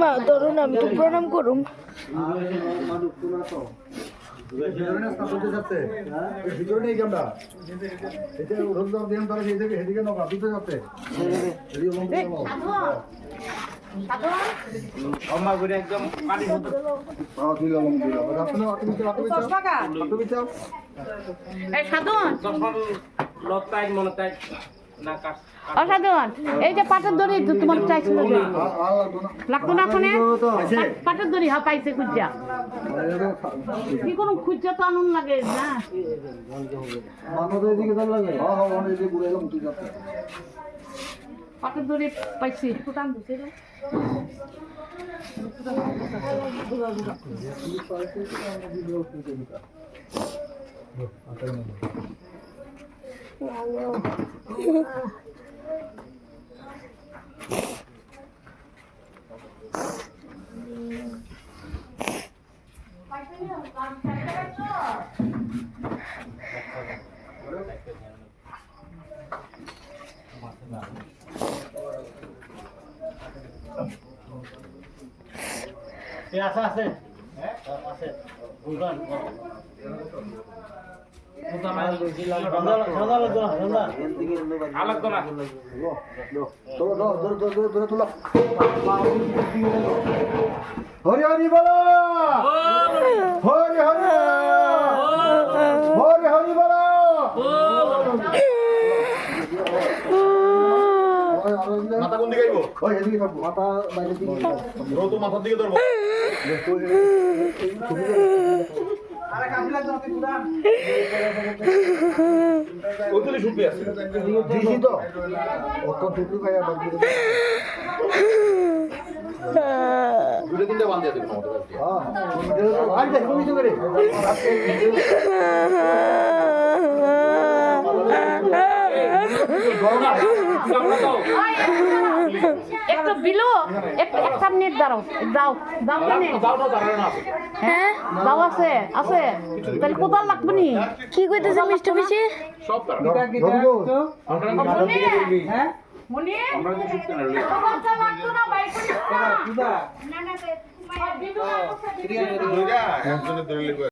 মা ধরুন আমি তো প্রণাম করুম। অসাধারণ এই যে পাটের দড়ি তোমার চাইছিল লাগতো না ফোনে পাটের দড়ি হা পাইছে খুঁজা কি কোনো খুঁজা তো আনন্দ লাগে না পাটের দড়ি পাইছি টান দিছে আছে আছে আছে বুঝলাম হরি হরি বলো হরি হরি হরি হরি বলো মাথা কোন দিকে আইবো ওই এদিকে থাকবো মাথা বাইরে দিকে তো মাথার দিকে ধরবো আরে কামি লাগতো না পুরান ওইখানে শুনবি আছে দিছি তো অত টুকু খায়া বাকি দুটো তিনটা বান দিয়ে দেব হ্যাঁ আর দেখো কিছু করে একটু বিলো একটা মিনিট দাঁড়াও দাও দাও হ্যাঁ দাও আছে আছে তাহলে কোথাও লাগবে নি কি কইতেছে মিষ্টি মিষ্টি সব হ্যাঁ মনি আমরা তো শুনতে লাগতো না বাইক করে না না